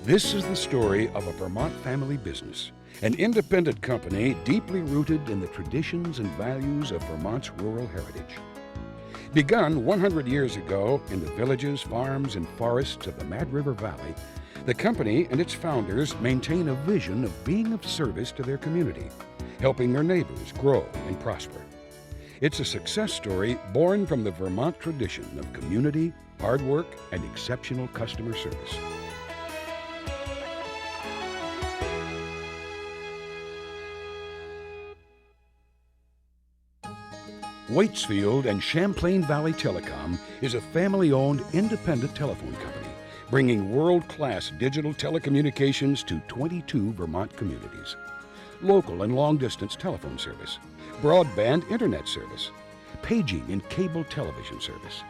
This is the story of a Vermont family business, an independent company deeply rooted in the traditions and values of Vermont's rural heritage. Begun 100 years ago in the villages, farms, and forests of the Mad River Valley, the company and its founders maintain a vision of being of service to their community, helping their neighbors grow and prosper. It's a success story born from the Vermont tradition of community, hard work, and exceptional customer service. Waitsfield and Champlain Valley Telecom is a family-owned independent telephone company, bringing world-class digital telecommunications to 22 Vermont communities. Local and long-distance telephone service, broadband internet service, paging and cable television service.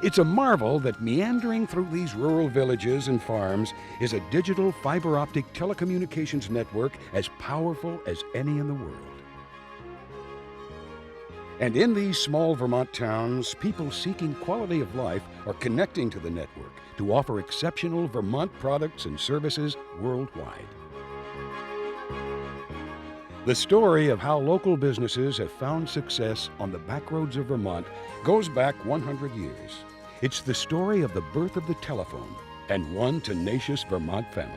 It's a marvel that meandering through these rural villages and farms is a digital fiber optic telecommunications network as powerful as any in the world. And in these small Vermont towns, people seeking quality of life are connecting to the network to offer exceptional Vermont products and services worldwide. The story of how local businesses have found success on the backroads of Vermont goes back 100 years. It's the story of the birth of the telephone and one tenacious Vermont family.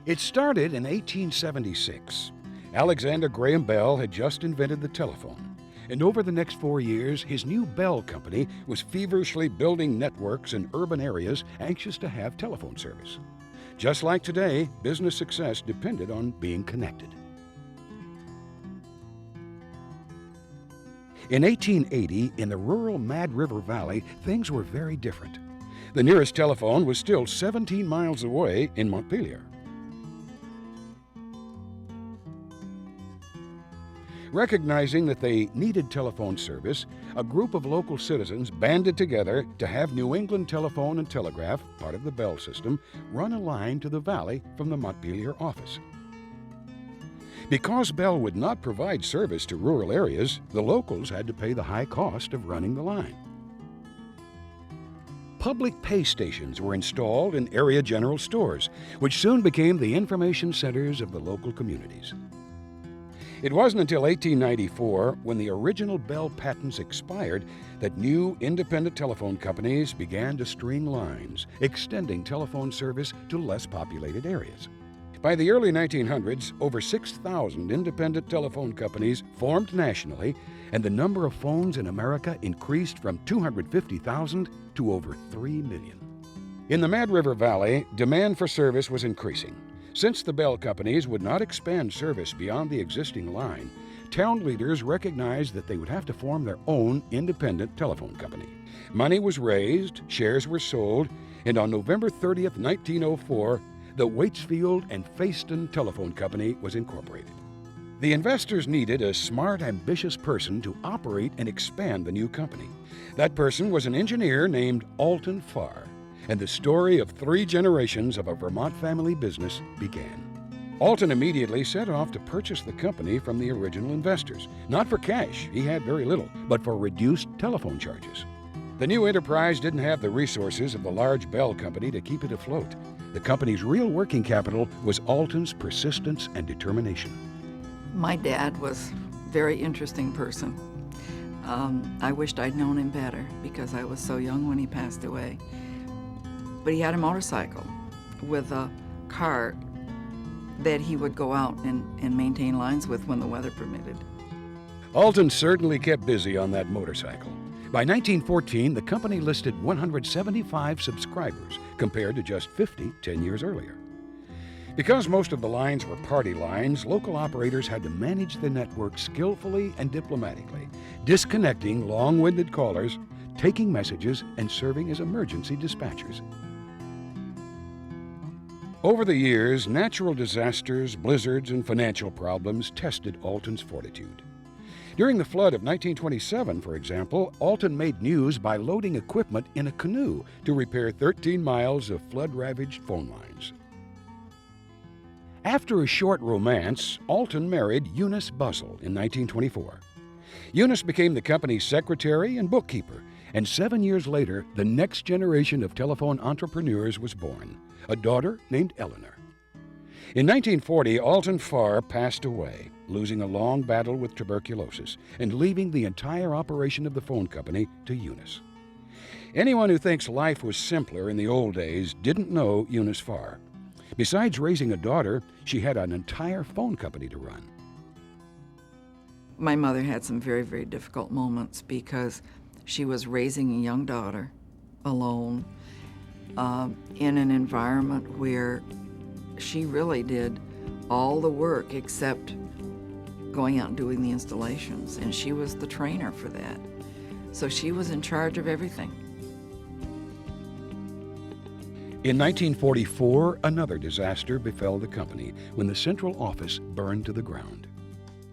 It started in 1876. Alexander Graham Bell had just invented the telephone, and over the next 4 years, his new Bell Company was feverishly building networks in urban areas anxious to have telephone service. Just like today, business success depended on being connected. In 1880, in the rural Mad River Valley, things were very different. The nearest telephone was still 17 miles away in Montpelier. Recognizing that they needed telephone service, a group of local citizens banded together to have New England Telephone and Telegraph, part of the Bell system, run a line to the valley from the Montpelier office. Because Bell would not provide service to rural areas, the locals had to pay the high cost of running the line. Public pay stations were installed in area general stores, which soon became the information centers of the local communities. It wasn't until 1894, when the original Bell patents expired, that new independent telephone companies began to string lines, extending telephone service to less populated areas. By the early 1900s, over 6,000 independent telephone companies formed nationally, and the number of phones in America increased from 250,000 to over 3 million. In the Mad River Valley, demand for service was increasing. Since the Bell companies would not expand service beyond the existing line, town leaders recognized that they would have to form their own independent telephone company. Money was raised, shares were sold, and on November 30th, 1904, the Waitsfield and Fayston Telephone Company was incorporated. The investors needed a smart, ambitious person to operate and expand the new company. That person was an engineer named Alton Farr, and the story of 3 generations of a Vermont family business began. Alton immediately set off to purchase the company from the original investors, not for cash, he had very little, but for reduced telephone charges. The new enterprise didn't have the resources of the large Bell company to keep it afloat. The company's real working capital was Alton's persistence and determination. My dad was a very interesting person. I wished I'd known him better because I was so young when he passed away. But he had a motorcycle with a car that he would go out and maintain lines with when the weather permitted. Alton certainly kept busy on that motorcycle. By 1914, the company listed 175 subscribers compared to just 50 10 years earlier. Because most of the lines were party lines, local operators had to manage the network skillfully and diplomatically, disconnecting long-winded callers, taking messages, and serving as emergency dispatchers. Over the years, natural disasters, blizzards, and financial problems tested Alton's fortitude. During the flood of 1927, for example, Alton made news by loading equipment in a canoe to repair 13 miles of flood-ravaged phone lines. After a short romance, Alton married Eunice Buzzell in 1924. Eunice became the company's secretary and bookkeeper, And 7 years later, the next generation of telephone entrepreneurs was born, a daughter named Eleanor. In 1940, Alton Farr passed away, losing a long battle with tuberculosis and leaving the entire operation of the phone company to Eunice. Anyone who thinks life was simpler in the old days didn't know Eunice Farr. Besides raising a daughter, she had an entire phone company to run. My mother had some very, very difficult moments because she was raising a young daughter alone in an environment where she really did all the work except going out and doing the installations, and she was the trainer for that. So she was in charge of everything. In 1944, another disaster befell the company when the central office burned to the ground.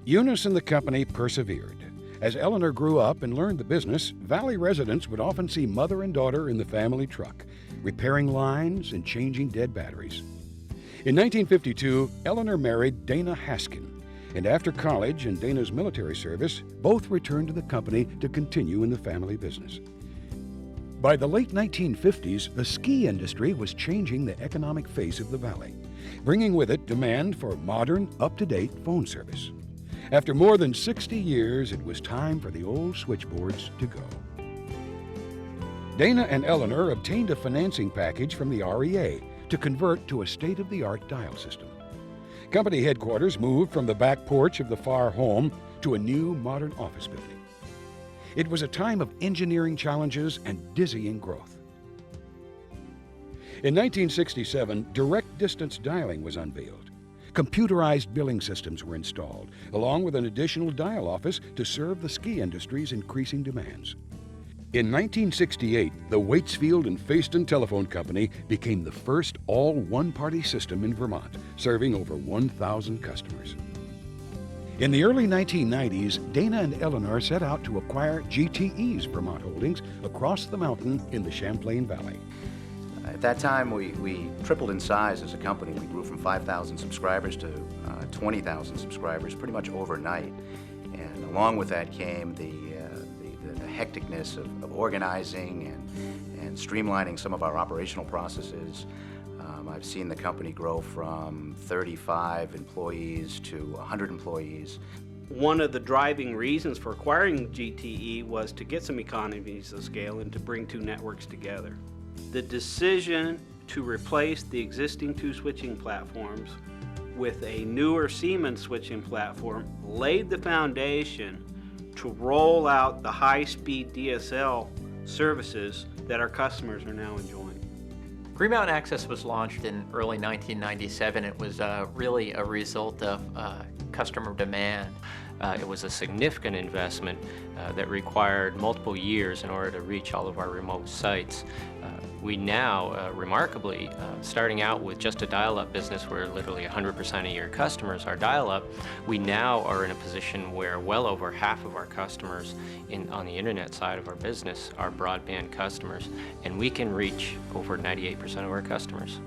Eunice and the company persevered. As Eleanor grew up and learned the business, Valley residents would often see mother and daughter in the family truck, repairing lines and changing dead batteries. In 1952, Eleanor married Dana Haskin, and after college and Dana's military service, both returned to the company to continue in the family business. By the late 1950s, the ski industry was changing the economic face of the valley, bringing with it demand for modern, up-to-date phone service. After more than 60 years, it was time for the old switchboards to go. Dana and Eleanor obtained a financing package from the REA to convert to a state-of-the-art dial system. Company headquarters moved from the back porch of the Farr home to a new modern office building. It was a time of engineering challenges and dizzying growth. In 1967, direct distance dialing was unveiled. Computerized billing systems were installed, along with an additional dial office to serve the ski industry's increasing demands. In 1968, the Waitsfield and Telephone Company became the first all-one-party system in Vermont, serving over 1,000 customers. In the early 1990s, Dana and Eleanor set out to acquire GTE's Vermont holdings across the mountain in the Champlain Valley. At that time, we tripled in size as a company. We grew from 5,000 subscribers to 20,000 subscribers pretty much overnight. And along with that came the hecticness of organizing and streamlining some of our operational processes. I've seen the company grow from 35 employees to 100 employees. One of the driving reasons for acquiring GTE was to get some economies of scale and to bring two networks together. The decision to replace the existing two switching platforms with a newer Siemens switching platform laid the foundation to roll out the high-speed DSL services that our customers are now enjoying. Green Mountain Access was launched in early 1997. It was really a result of customer demand. It was a significant investment that required multiple years in order to reach all of our remote sites. We now, remarkably, starting out with just a dial-up business where literally 100% of your customers are dial-up, we now are in a position where well over half of our customers on the internet side of our business are broadband customers, and we can reach over 98% of our customers.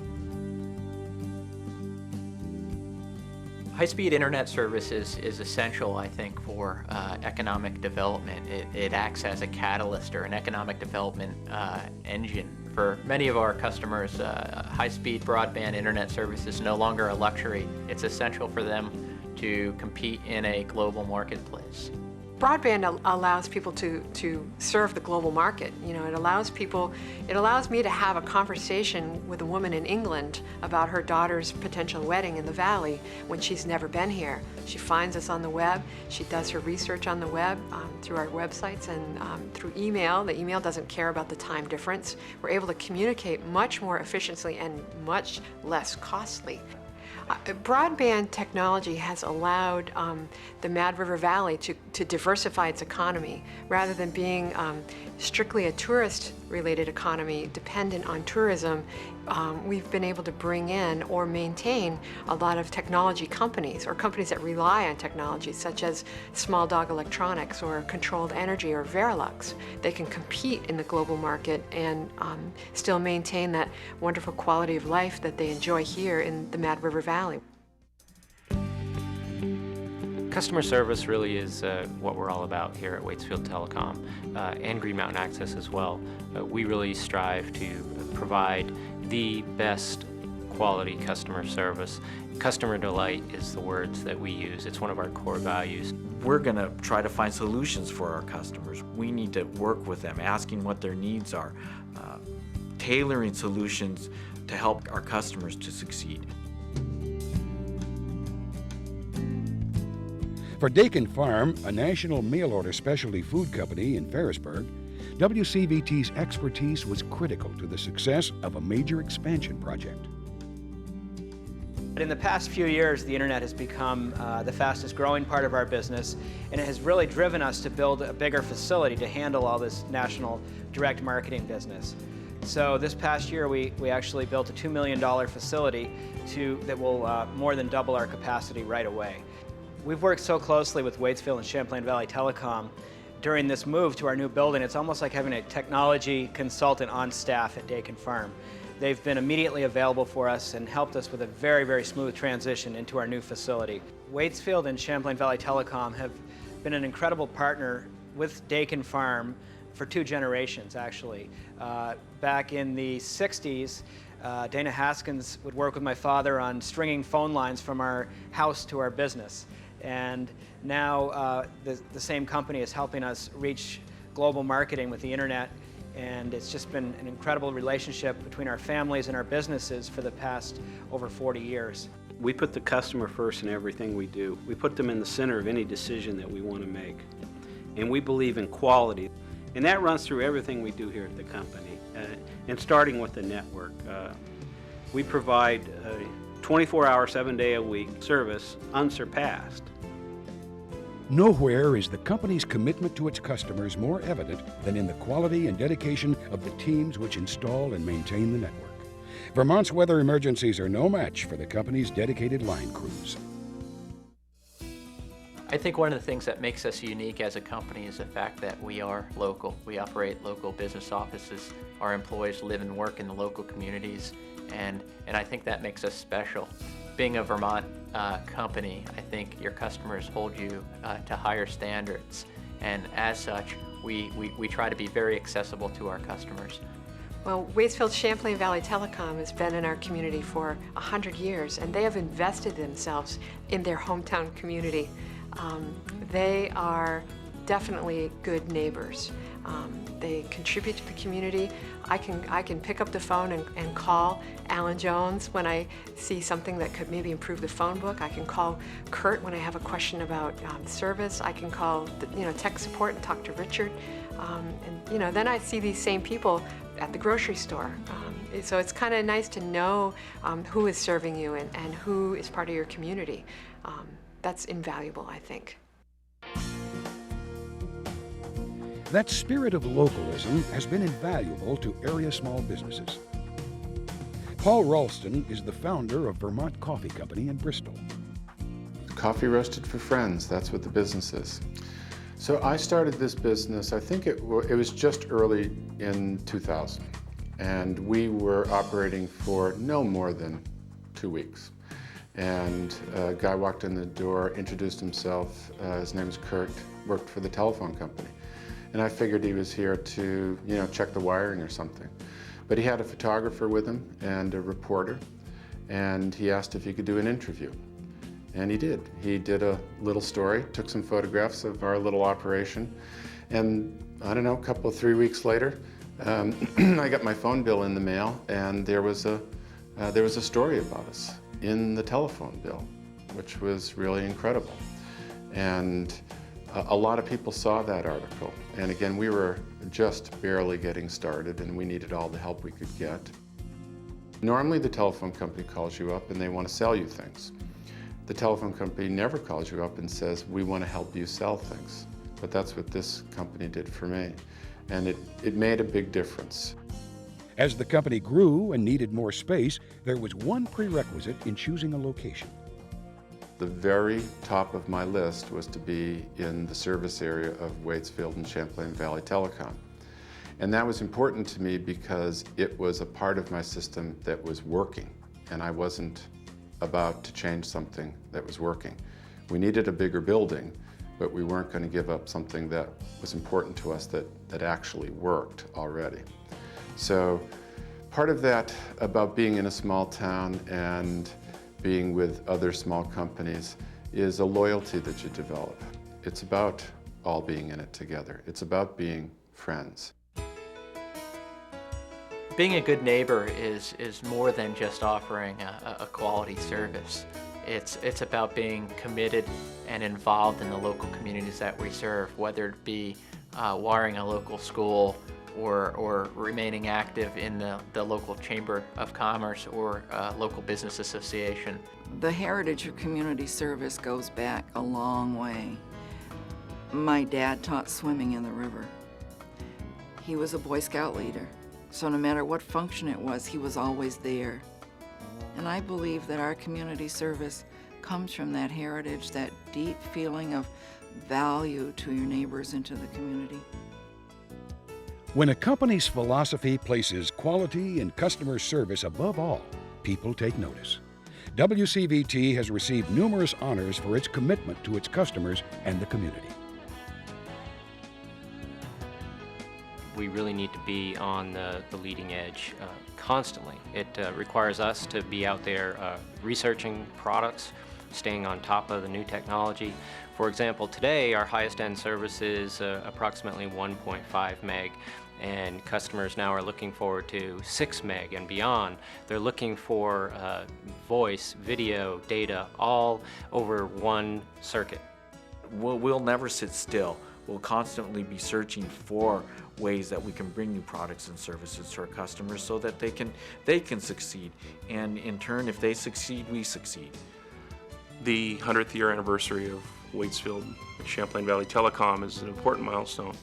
High-speed internet service is essential, I think, for economic development. It acts as a catalyst or an economic development engine. For many of our customers, high-speed broadband internet service is no longer a luxury. It's essential for them to compete in a global marketplace. Broadband allows people to serve the global market. You know, it allows me to have a conversation with a woman in England about her daughter's potential wedding in the Valley when she's never been here. She finds us on the web, she does her research on the web through our websites and through email. The email doesn't care about the time difference. We're able to communicate much more efficiently and much less costly. Broadband technology has allowed the Mad River Valley to diversify its economy. Rather than being strictly a tourist-related economy dependent on tourism, we've been able to bring in or maintain a lot of technology companies or companies that rely on technology, such as Small Dog Electronics or Controlled Energy or Verilux. They can compete in the global market and still maintain that wonderful quality of life that they enjoy here in the Mad River Valley. Customer service really is what we're all about here at Waitsfield Telecom and Green Mountain Access as well. We really strive to provide the best quality customer service. Customer delight is the words that we use. It's one of our core values. We're going to try to find solutions for our customers. We need to work with them, asking what their needs are, tailoring solutions to help our customers to succeed. For Dakin Farm, a national mail-order specialty food company in Ferrisburg, WCVT's expertise was critical to the success of a major expansion project. In the past few years, the internet has become the fastest growing part of our business, and it has really driven us to build a bigger facility to handle all this national direct marketing business. So this past year, we actually built a $2 million facility that will more than double our capacity right away. We've worked so closely with Waitsfield and Champlain Valley Telecom during this move to our new building. It's almost like having a technology consultant on staff at Dakin Farm. They've been immediately available for us and helped us with a very, very smooth transition into our new facility. Waitsfield and Champlain Valley Telecom have been an incredible partner with Dakin Farm for 2 generations, actually. Back in the 60s, Dana Haskins would work with my father on stringing phone lines from our house to our business. And now the same company is helping us reach global marketing with the internet, and it's just been an incredible relationship between our families and our businesses for the past over 40 years. We put the customer first in everything we do. We put them in the center of any decision that we want to make. And we believe in quality. And that runs through everything we do here at the company, and starting with the network. We provide 24-hour, 7-day-a-week service unsurpassed. Nowhere is the company's commitment to its customers more evident than in the quality and dedication of the teams which install and maintain the network. Vermont's weather emergencies are no match for the company's dedicated line crews. I think one of the things that makes us unique as a company is the fact that we are local. We operate local business offices. Our employees live and work in the local communities, and I think that makes us special. Being a Vermont company, I think your customers hold you to higher standards, and as such, we try to be very accessible to our customers. Well, Waitsfield Champlain Valley Telecom has been in our community for 100 years, and they have invested themselves in their hometown community. They are definitely good neighbors. They contribute to the community. I can pick up the phone and call Alan Jones when I see something that could maybe improve the phone book. I can call Kurt when I have a question about service. I can call tech support and talk to Richard. And then I see these same people at the grocery store. So it's kind of nice to know who is serving you and who is part of your community. That's invaluable, I think. That spirit of localism has been invaluable to area small businesses. Paul Ralston is the founder of Vermont Coffee Company in Bristol. Coffee roasted for friends, that's what the business is. So I started this business, I think it was just early in 2000, and we were operating for no more than 2 weeks. And a guy walked in the door, introduced himself, his name is Kurt, worked for the telephone company. And I figured he was here to, check the wiring or something. But he had a photographer with him and a reporter, and he asked if he could do an interview. And he did. He did a little story, took some photographs of our little operation, and I don't know, 3 weeks later, I got my phone bill in the mail, and there was a story about us in the telephone bill, which was really incredible. And a lot of people saw that article. And again, we were just barely getting started, and we needed all the help we could get. Normally, the telephone company calls you up and they want to sell you things. The telephone company never calls you up and says, we want to help you sell things. But that's what this company did for me. And it made a big difference. As the company grew and needed more space, there was one prerequisite in choosing a location. The very top of my list was to be in the service area of Waitsfield and Champlain Valley Telecom. And that was important to me because it was a part of my system that was working, and I wasn't about to change something that was working. We needed a bigger building, but we weren't going to give up something that was important to us that actually worked already. So part of that about being in a small town and being with other small companies is a loyalty that you develop. It's about all being in it together. It's about being friends. Being a good neighbor is more than just offering a quality service. It's about being committed and involved in the local communities that we serve, whether it be wiring a local school or remaining active in the local Chamber of Commerce or local business association. The heritage of community service goes back a long way. My dad taught swimming in the river. He was a Boy Scout leader, so no matter what function it was, he was always there. And I believe that our community service comes from that heritage, that deep feeling of value to your neighbors and to the community. When a company's philosophy places quality and customer service above all, people take notice. WCVT has received numerous honors for its commitment to its customers and the community. We really need to be on the leading edge constantly. It requires us to be out there researching products, staying on top of the new technology. For example, today our highest end service is approximately 1.5 meg, and customers now are looking forward to 6 meg and beyond. They're looking for voice, video, data, all over one circuit. We'll never sit still. We'll constantly be searching for ways that we can bring new products and services to our customers so that they can succeed. And in turn, if they succeed, we succeed. The 100th year anniversary of Waitsfield Champlain Valley Telecom is an important milestone.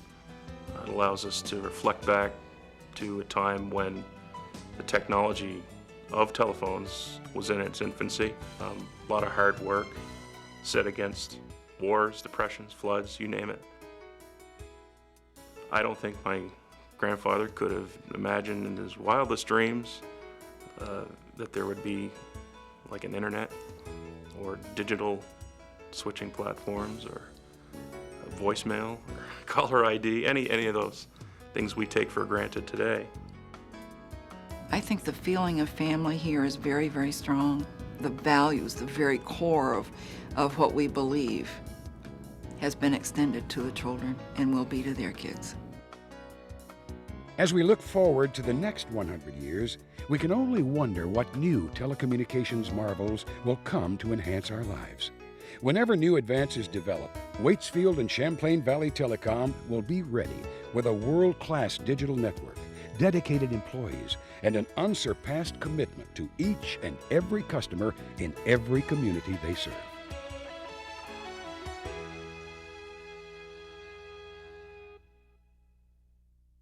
It allows us to reflect back to a time when the technology of telephones was in its infancy. A lot of hard work set against wars, depressions, floods, you name it. I don't think my grandfather could have imagined in his wildest dreams that there would be like an internet or digital switching platforms or voicemail or caller ID, any of those things we take for granted today. I think the feeling of family here is very, very strong. The values, the very core of what we believe has been extended to the children and will be to their kids. As we look forward to the next 100 years, we can only wonder what new telecommunications marvels will come to enhance our lives. Whenever new advances develop, Waitsfield and Champlain Valley Telecom will be ready with a world-class digital network, dedicated employees, and an unsurpassed commitment to each and every customer in every community they serve.